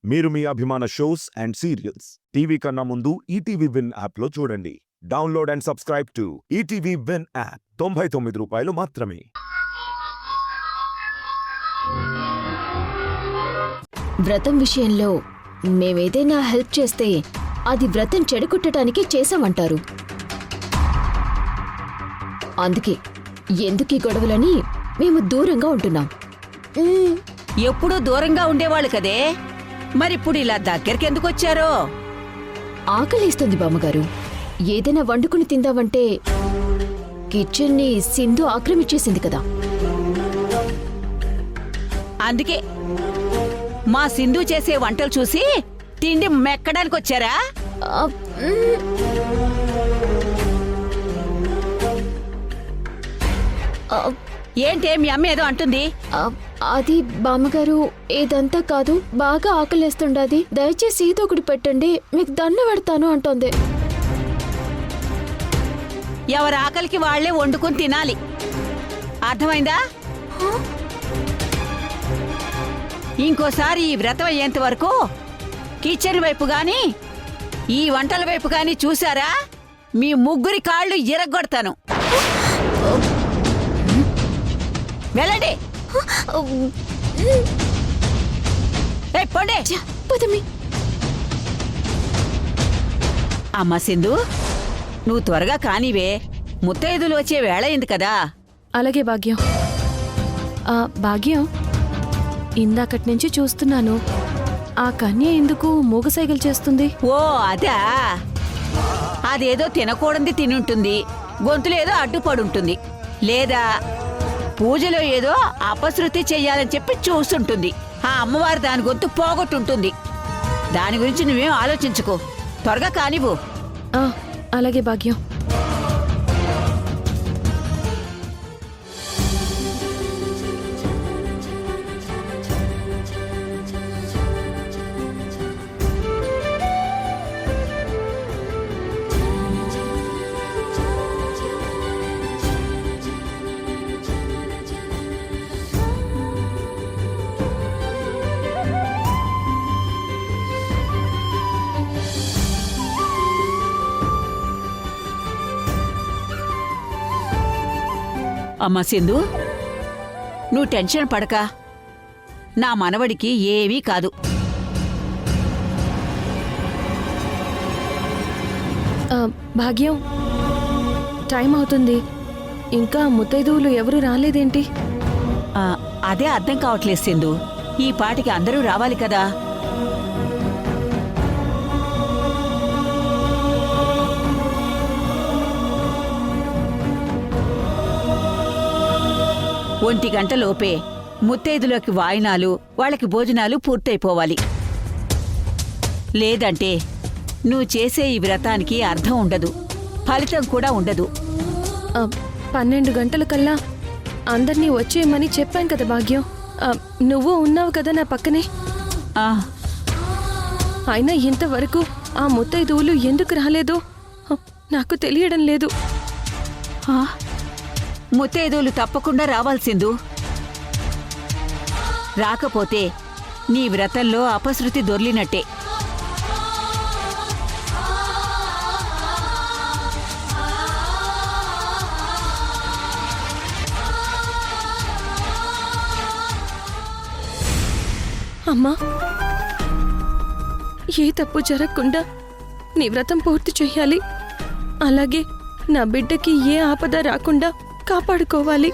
మీరు మీ అభిమాన shows and serials TV కన్నా ముందు ఈటీవీ విన్ యాప్లో చూడండి. Download and subscribe to ETV win app. 99 రూపాయలు మాత్రమే. వ్రతం విషయంలో మేమేదైనా హెల్ప్ చేస్తే అది వ్రతం చెడగొట్టడానికి చేశామంటారు. అందుకే ఎందుకీ గొడవలని మేము దూరంగా ఉంటున్నాం. ఎప్పుడూ దూరంగా ఉండేవాళ్ళు కదే, మరిప్పుడు ఇలా దగ్గరికి ఎందుకు వచ్చారో? ఆకలేస్తుంది బామ్మగారు. ఏదైనా వండుకుని తిందామంటే కిచెన్ని సింధు ఆక్రమించేసింది కదా. అందుకే మా సింధు చేసే వంటలు చూసి తిండి మెక్కడానికి వచ్చారా? ఆ, మ్, ఆ, ఏంటే మీ అమ్మ ఏదో అంటుంది? ఆ, అది బామ్మగారు ఇదంతా కాదు, బాగా ఆకలేస్తుండది, దయచేసి ఏదో ఒకటి పెట్టండి, మీకు దండ పెడతాను అంటోంది. ఎవరి ఆకలికి వాళ్లే వండుకుని తినాలి, అర్థమైందా? ఇంకోసారి ఈ వ్రతం అయ్యేంత వరకు కిచెన్ వైపు గాని ఈ వంటల వైపు గాని చూసారా, మీ ముగ్గురి కాళ్ళు ఇరగ్గొడతాను. వెళ్ళండి. పోండి. అమ్మా సింధు, నువ్వు త్వరగా కానివే, ముత్తైదులు వచ్చే వేళ అయింది కదా. అలాగే భాగ్యం. భాగ్యం, ఇందాకటి నుంచి చూస్తున్నాను, ఆ కన్య ఎందుకు మూగసైగలు చేస్తుంది? ఓ అదా, అదేదో తినకూడదు తినుంటుంది, గొంతులేదో అడ్డుపడుంటుంది, లేదా పూజలో ఏదో అపశృతి చెయ్యాలని చెప్పి చూస్తుంటుంది. ఆ అమ్మవారు దాని గొంతు పోగొట్టుంటుంది. దాని గురించి నువ్వేం ఆలోచించుకో, త్వరగా కానివ్వు. అలాగే భాగ్యం. అమ్మా సింధు, నువ్వు టెన్షన్ పడక, నా మనవడికి ఏమీ కాదు. భాగ్యం, టైం అవుతుంది, ఇంకా ముత్తైదువులు ఎవరు రాలేదేంటి? అదే అర్థం కావట్లేదు సింధు. ఈ పాటికి అందరూ రావాలి కదా. ఒంటి గంటలోపే ముత్తైదులోకి వాయినాలు, వాళ్ళకి భోజనాలు పూర్తయిపోవాలి. లేదంటే నువ్వు చేసే ఈ వ్రతానికి అర్థం ఉండదు, ఫలితం కూడా ఉండదు. 12 గంటల కల్లా అందర్నీ వచ్చేయమని చెప్పాను కదా భాగ్యం. నువ్వు ఉన్నావు కదా నా పక్కనే. అయినా ఇంతవరకు ఆ ముత్తైదువులు ఎందుకు రాలేదో నాకు తెలియడం లేదు. ముత్తైదువులు తప్పకుండా రావాల్సిందు. రాకపోతే నీ వ్రతంలో అపశృతి దొర్లినట్టే. అమ్మా, ఏ తప్పు జరగకుండా నీ వ్రతం పూర్తి చెయ్యాలి. అలాగే నా బిడ్డకి ఏ ఆపద రాకుండా కాపాడుకోవాలి.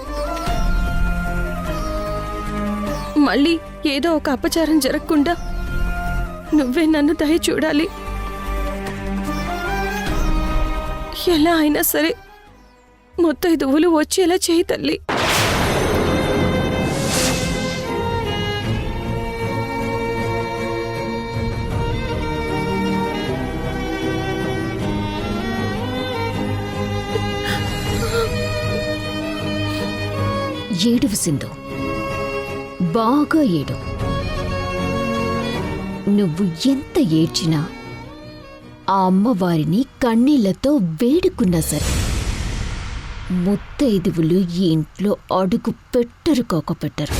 మళ్ళీ ఏదో ఒక అపచారం జరగకుండా నువ్వే నన్ను దయ చూడాలి. ఎలా అయినా సరే ముత్తైదువులు వచ్చేలా చేయి తల్లి. ఏడువు సింధు, బాగా ఏడు. నువ్వు ఎంత ఏడ్చినా ఆ అమ్మవారిని కన్నీళ్లతో వేడుకున్నా సరే ముత్తైదువులు ఈ ఇంట్లో అడుగు పెట్టరు.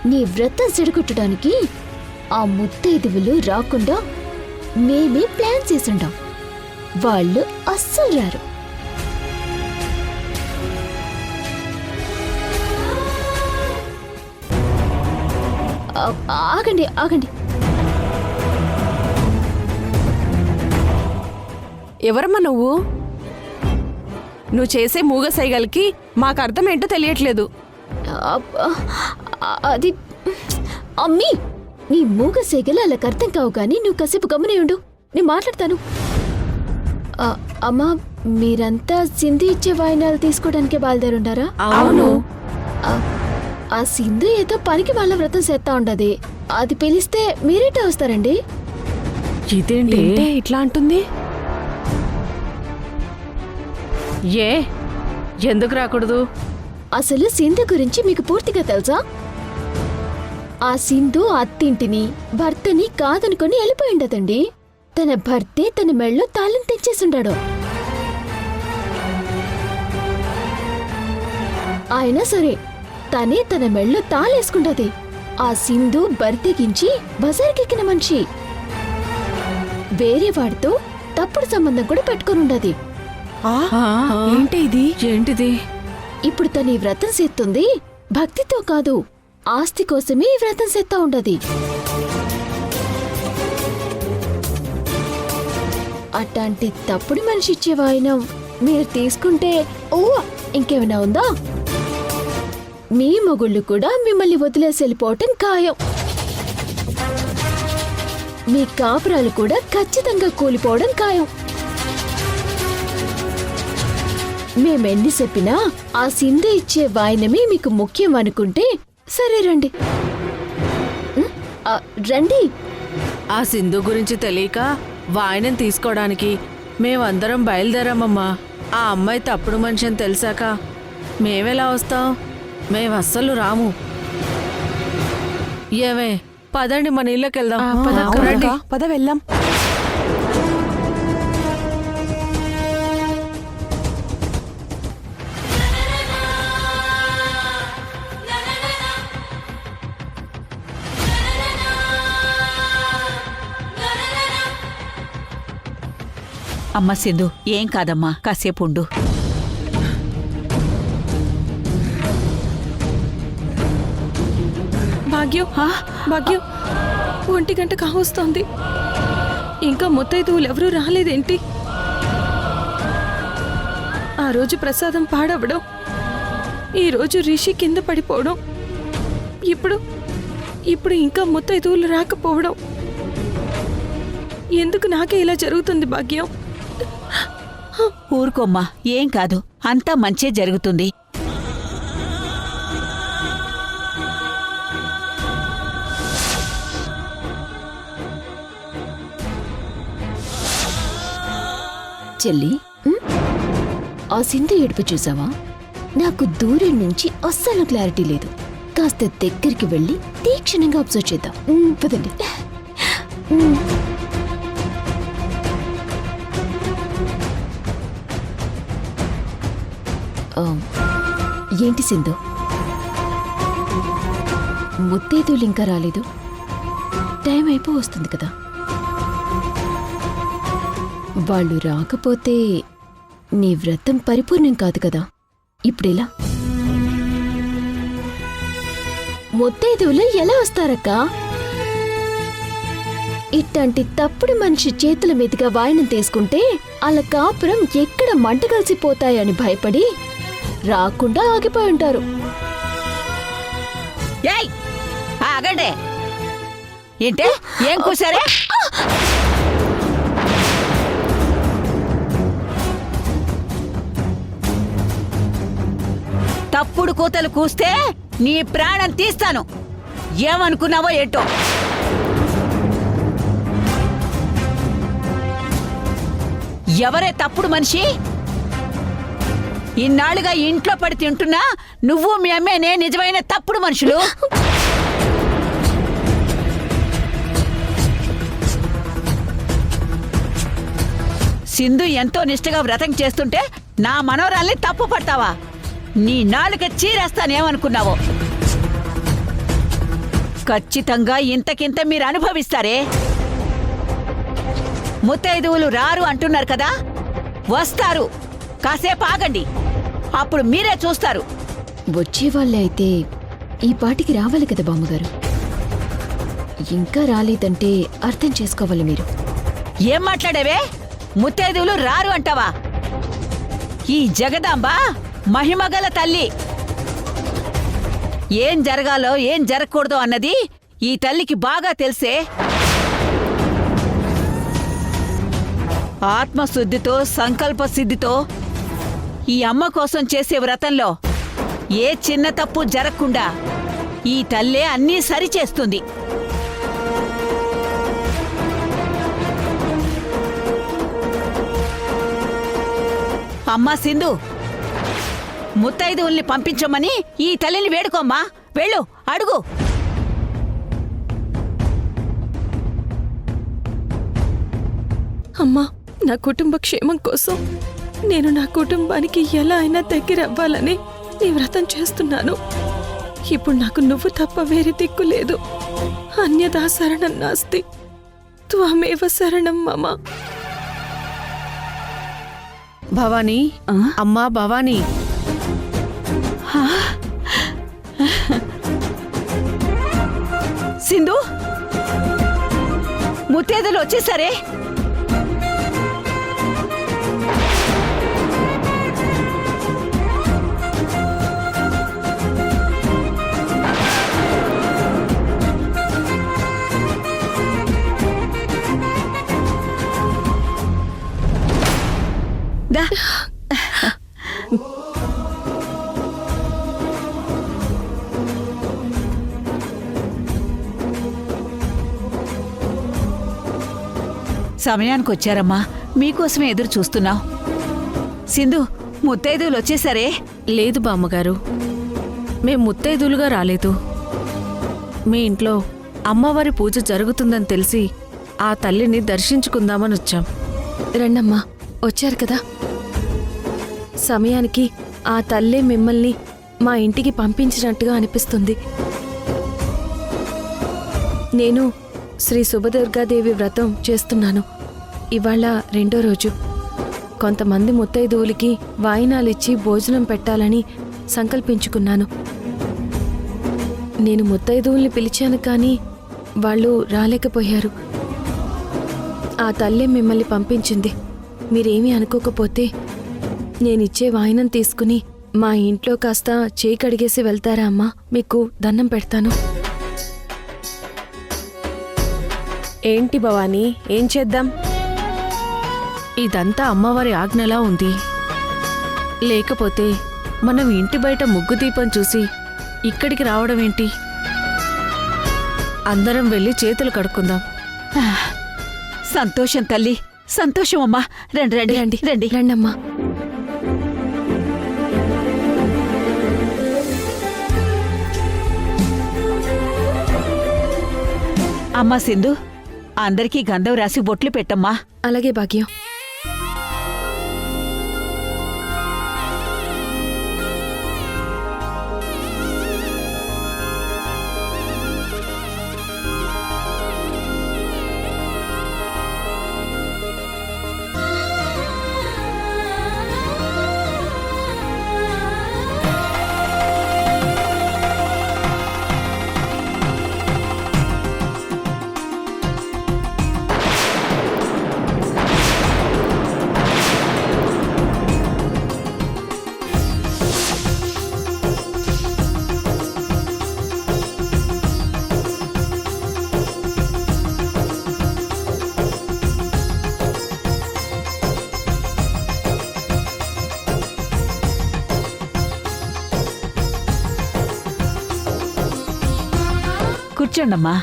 నీ వ్రతం చెడగొట్టడానికి ఆ ముత్తైదువులు రాకుండా మేమే ప్లాన్ చేసుండాం. వాళ్ళు అస్సలు రారు. ఆగండి ఆగండి. ఎవరమ్మా నువ్వు? నువ్వు చేసే మూగ సైగలకి మాకు అర్థమేంటో తెలియట్లేదు. అది అమ్మీ, నీ మూగ సేగలు అలా అర్థం కావు కానీ నువ్వు కాసేపు గమనే ఉండు, నేను మాట్లాడతాను. అమ్మా, మీరంతా సింధు ఇచ్చే వాయినాలు తీసుకోవడానికే బయలుదేరుండారా? అవును. ఆ సింధు ఏదో పనికి వాళ్ళ వ్రతం చేస్తా ఉండదు. అది పిలిస్తే మీరేట వస్తారండి? ఇదేంటి ఇట్లా అంటుంది? ఎందుకు రాకూడదు? అసలు సింధు గురించి మీకు పూర్తిగా తెలుసా? ఆ సింధు అత్తింటిని భర్తని కాదనుకొని వెళ్ళిపోయిండదండి. తన భర్తే తన మెళ్ళో తాళం తెచ్చేసుండాడు. అయినా సరే తనే తన మెళ్ళో తాళేసుకుంటది. ఆ సింధు బరితెగించి బజార్కెక్కిన మనిషి. వేరే వాడితో తప్పుడు సంబంధం కూడా పెట్టుకునుండది. ఏంటిది? ఇప్పుడు తను ఈ వ్రతం చేస్తుంది భక్తితో కాదు, ఆస్తి కోసమే ఈ వ్రతం చేస్తా ఉండది. అట్లాంటి తప్పుడు మనిషి ఇచ్చే వాయినం మీరు తీసుకుంటే ఇంకేమైనా ఉందా? మీ మొగుళ్ళు కూడా మిమ్మల్ని వదిలేసి వెళ్ళిపోవటం ఖాయం. మీ కాపురాలు కూడా ఖచ్చితంగా కూలిపోవడం ఖాయం. మేమెన్ని చెప్పినా ఆ సింధు ఇచ్చే వాయినమే మీకు ముఖ్యం అనుకుంటే సరే రండి. రండి. ఆ సింధు గురించి తెలియక వాయినం తీసుకోవడానికి మేమందరం బయలుదేరామమ్మా. ఆ అమ్మాయి తప్పుడు మనిషి అని తెలిసాక మేమెలా వస్తాం? మేమస్సలు రాము. ఏమే, పదండి మన ఇళ్ళకి వెళ్దాం. పద వెళ్ళాం. అమ్మ సింధు, ఏం కాదమ్మా, కాసేపు ఉండు. భాగ్యం, భాగ్యం, 1 గంట కావస్తోంది. ఇంకా ముత్తైదువులు ఎవరూ రాలేదేంటి? ఆ రోజు ప్రసాదం పాడవడం, ఈరోజు రిషి కింద పడిపోవడం, ఇప్పుడు ఇంకా ముత్తైదువులు రాకపోవడం. ఎందుకు నాకే ఇలా జరుగుతుంది భాగ్యం? ఊరుకోమ్మా, ఏం కాదు, అంతా మంచే జరుగుతుంది. చెల్లి, ఆ సింధు ఏడుపు చూసావా? నాకు దూరం నుంచి అస్సలు క్లారిటీ లేదు. కాస్త దగ్గరికి వెళ్ళి తీక్షణంగా అబ్జర్వ్ చేద్దాం. పదండి. ఏంటి సింధు, ముత్తైదువులు ఇంకా రాలేదు? టైం అయిపో వస్తుంది కదా. వాళ్ళు రాకపోతే నీ వ్రతం పరిపూర్ణం కాదు కదా. ఇప్పుడెలా? ముత్తైదువులు ఎలా వస్తారక్క? ఇట్లాంటి తప్పుడు మనిషి చేతుల మీదుగా వాయినం తీసుకుంటే అలా కాపురం ఎక్కడ మంట కలిసిపోతాయని భయపడి రాకుండా ఆగిపోయి ఉంటారు. ఏయ్, ఆగండి. ఏంటే, ఏం కూసారే? తప్పుడు కూతలు కూస్తే నీ ప్రాణం తీస్తాను. ఏమనుకున్నావో ఏంటో. ఎవరే తప్పుడు మనిషి? ఇన్నాళ్ళుగా ఇంట్లో పడి తింటున్నా నువ్వు మీ అమ్మేనే నిజమైన తప్పుడు మనుషులు. సింధు ఎంతో నిష్ఠగా వ్రతం చేస్తుంటే నా మనవరాల్ని తప్పు పడతావా? నీ నాలుక చీరేస్తానేమనుకున్నావో. ఖచ్చితంగా ఇంతకింత మీరు అనుభవిస్తారే. ముత్తైదువులు రారు అంటున్నారు కదా, వస్తారు. కాసేపు ఆగండి, అప్పుడు మీరే చూస్తారు. వచ్చేవాళ్ళే అయితే ఈ పాటికి రావాలి కదా బామ్మగారు. ఇంకా రాలేదంటే అర్థం చేసుకోవాలి మీరు. ఏం మాట్లాడేవే? ముత్తైదువులు రారు అంటావా? ఈ జగదాంబ మహిమగల తల్లి. ఏం జరగాలో ఏం జరగకూడదో అన్నది ఈ తల్లికి బాగా తెలుసే. ఆత్మశుద్ధితో సంకల్ప సిద్ధితో ఈ అమ్మ కోసం చేసే వ్రతంలో ఏ చిన్న తప్పు జరగకుండా ఈ తల్లే అన్నీ సరిచేస్తుంది. అమ్మా సింధు, ముత్తైదువుల్ని పంపించమని ఈ తల్లిని వేడుకోమ్మా. వెళ్ళు, అడుగు. అమ్మా, నా కుటుంబ క్షేమం కోసం నేను నా కుటుంబానికి ఎలా అయినా దగ్గర అవ్వాలని నీ వ్రతం చేస్తున్నాను. ఇప్పుడు నాకు నువ్వు తప్ప వేరే దిక్కు లేదు. అన్యదా శరణం నాస్తి, త్వమేవ శరణం మమ. భవానీ, అమ్మా భవానీ, సింధు, ముత్తైదులు వచ్చేసరే. దా. సమయానికి వచ్చారమ్మా, మీకోసమే ఎదురు చూస్తున్నాం. సింధు, ముత్తైదువులు వచ్చేసరే. లేదు బామ్మగారు, మేం ముత్తైదులుగా రాలేదు. మీ ఇంట్లో అమ్మవారి పూజ జరుగుతుందని తెలిసి ఆ తల్లిని దర్శించుకుందామని వచ్చాం. రండమ్మా, వచ్చారు కదా. సమయానికి ఆ తల్లే మిమ్మల్ని మా ఇంటికి పంపించినట్టుగా అనిపిస్తుంది. నేను శ్రీ సుభదుర్గాదేవి వ్రతం చేస్తున్నాను. ఇవాళ 2వ రోజు. కొంతమంది ముత్తైదువులకి వాయినాలిచ్చి భోజనం పెట్టాలని సంకల్పించుకున్నాను. నేను ముత్తైదువుల్ని పిలిచాను, కానీ వాళ్ళు రాలేకపోయారు. ఆ తల్లే మిమ్మల్ని పంపించింది. మీరేమీ అనుకోకపోతే నేనిచ్చే వాయినం తీసుకుని మా ఇంట్లో కాస్త చేయి కడిగేసి వెళ్తారా అమ్మా? మీకు దండం పెడతాను. ఏంటి భవానీ, ఏం చేద్దాం? ఇదంతా అమ్మవారి ఆజ్ఞలా ఉంది. లేకపోతే మనం ఇంటి బయట ముగ్గు దీపం చూసి ఇక్కడికి రావడం ఏంటి? అందరం వెళ్ళి చేతులు కడుక్కుందాం. సంతోషం తల్లి, సంతోషం అమ్మా. రండి రండి రండి రండి. రండమ్మా. అమ్మా సింధు, అందరికీ గంధం రాసి బొట్లు పెట్టమ్మా. అలాగే భాగ్యం. కూర్చోండమ్మా.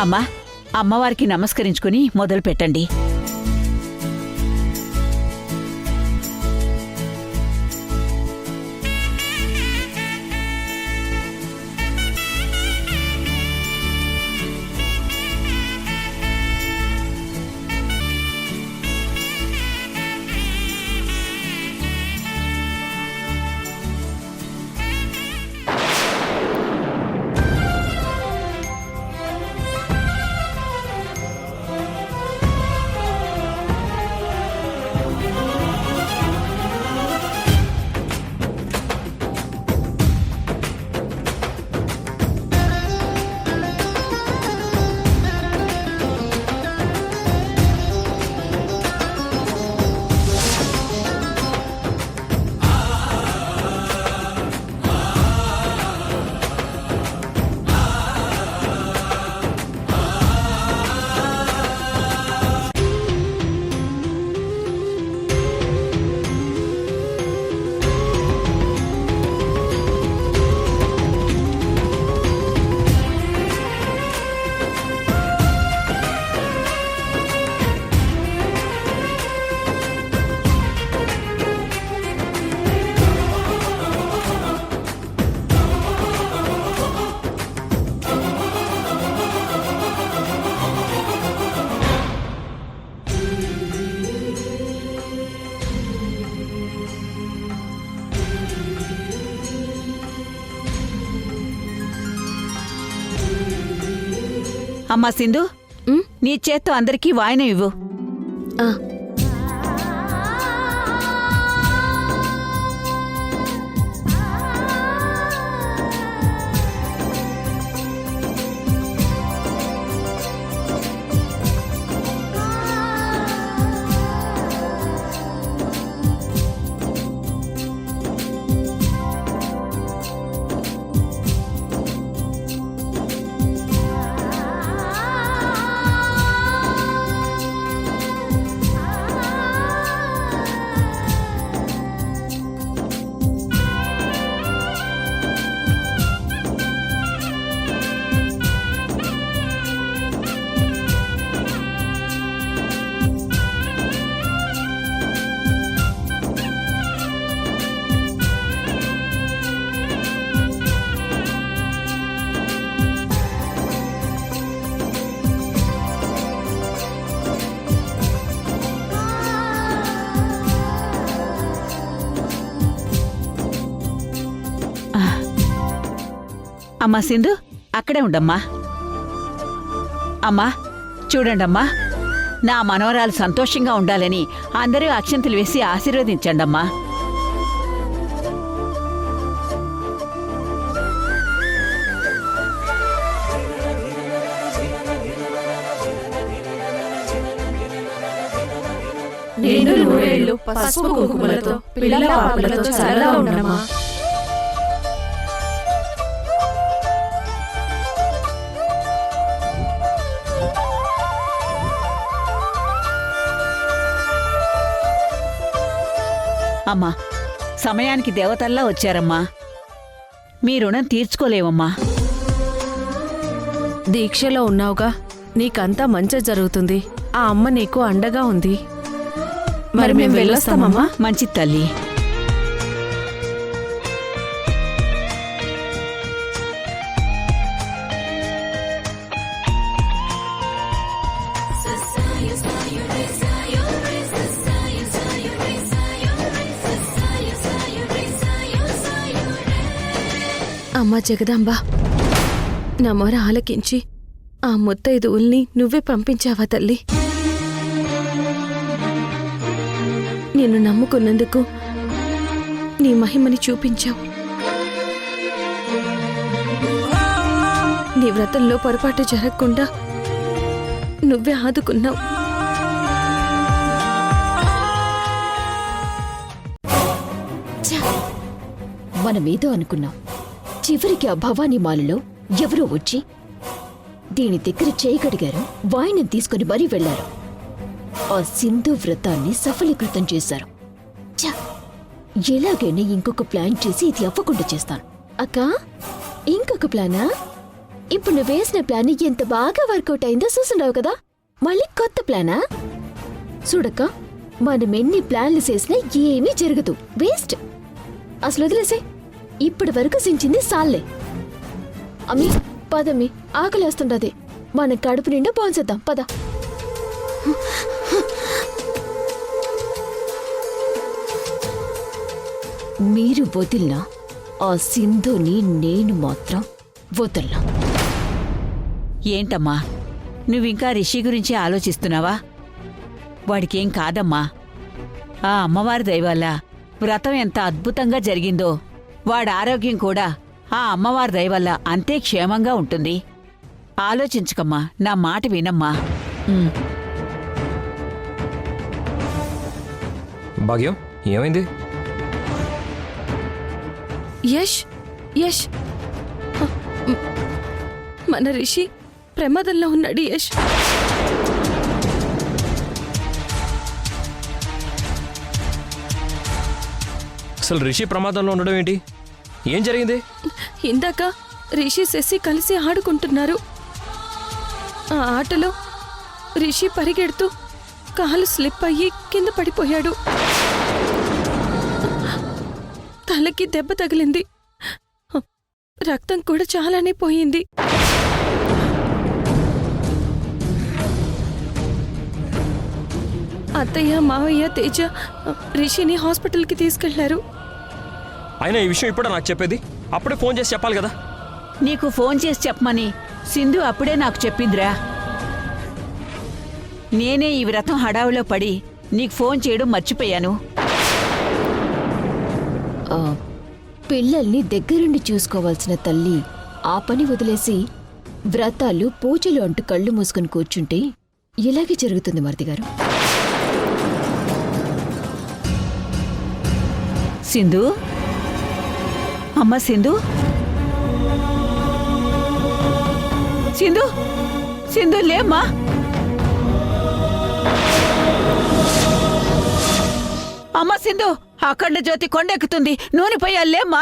అమ్మా అమ్మవారికి నమస్కరించుకుని మొదలు పెట్టండి. అమ్మా సింధు, ఉమ్, నీ చేత్తో అందరికీ వాయనం ఇవ్వు. ఆ, అమ్మా సింధు, అక్కడే ఉండమ్మా. అమ్మా చూడండమ్మా, నా మనవరాలు సంతోషంగా ఉండాలని అందరూ అక్షంతలు వేసి ఆశీర్వదించండమ్మా. నిండు నూరేళ్లు పసుపు కుంకుమలతో పిల్ల పాపలతో చల్లగా ఉండమా. అమ్మా సమయానికి దేవతల్లా వచ్చారమ్మా. మీ రుణం తీర్చుకోలేవమ్మా. దీక్షలో ఉన్నావుగా, నీకంతా మంచి జరుగుతుంది. ఆ అమ్మ నీకు అండగా ఉంది. మరి మేము వెళ్ళొస్తామమ్మా. మంచి తల్లి. అమ్మా జగదాంబ, నా మొర ఆలకించి ఆ ముత్తైదువుల్ని నువ్వే పంపించావా తల్లి? నిన్ను నమ్ముకున్నందుకు నీ మహిమని చూపించావు. నీ వ్రతంలో పొరపాటు జరగకుండా నువ్వే ఆదుకున్నావు. మనమేదో అనుకున్నాం, చివరికి ఆ భవానీ మాలలో ఎవరో వచ్చి దీని దగ్గర చేయగడిగారు, వాయినం తీసుకుని మరీ వెళ్లారు. ఆ సింధు వ్రతాన్ని సఫలీకృతం చేశారు. ఛ! ఎలాగైనా ఇంకొక ప్లాన్ చేసి ఇది అవ్వకుండా చేస్తాను. అక్క, ఇంకొక ప్లానా? ఇప్పుడు నువ్వు వేసిన ప్లాన్ ఎంత బాగా వర్కౌట్ అయిందో చూసుండవు కదా మళ్ళీ కొత్త ప్లానా చూడక్క మనం ఎన్ని ప్లాన్లు చేసినా ఏమీ జరగదు వేస్ట్ అసలు వదిలేసే ఇప్పటి వరకు సించింది సాల్లే అమ్మి పదమ్మి ఆకలేస్తుండది మన కడుపు నిండా పోంచేద్దాం పద మీరు వదిలినా ఆ సింధుని నేను మాత్రం వదల్లా ఏంటమ్మా నువ్వింకా రిషి గురించి ఆలోచిస్తున్నావా వాడికేం కాదమ్మా ఆ అమ్మవారి దయవల్ల వ్రతం ఎంత అద్భుతంగా జరిగిందో వాడి ఆరోగ్యం కూడా ఆ అమ్మవారి దయవల్ల అంతే క్షేమంగా ఉంటుంది ఆలోచించుకమ్మా నా మాట వినమ్మా భాగ్యం ఏమైంది? యష్ యష్ హ, మన రిషి ప్రమాదంలో ఉన్నాడు యష్. అసలు రిషి ప్రమాదంలో ఉండడం ఏంటి? ఏం జరిగింది? ఇందాక రిషి శశి కలిసి ఆడుకుంటున్నారు. ఆ ఆటలో రిషి పరిగెడుతూ కాలు స్లిప్ అయ్యి కింద పడిపోయాడు. తలకి దెబ్బ తగిలింది. రక్తం కూడా చాలానే పోయింది. అత్తయ్య మావయ్య తేజ రిషిని హాస్పిటల్కి తీసుకెళ్లారు. అయినా ఈ విషయం ఇప్పుడు నాకు చెప్పేది? అప్పుడే ఫోన్ చేసి చెప్పాలి కదా. నీకు ఫోన్ చేసి చెప్పమని సింధు అప్పుడే నాకు చెప్పిందిరా. నేనే ఈ వ్రతం హడావిలో పడి నీకు ఫోన్ చేయడం మర్చిపోయాను. ఆ, పిల్లల్ని దగ్గరుండి చూసుకోవాల్సిన తల్లి ఆ పని వదిలేసి వ్రతాలు పూజలు అంటూ కళ్ళు మూసుకుని కూర్చుంటే ఇలాగే జరుగుతుంది మరిదిగారు. సింధు అమ్మ సింధు సింధు సింధు లేమ్మా. అమ్మ సింధు అఖండ జ్యోతి కొండెక్కుతుంది నూనె పోయాలేమ్మా.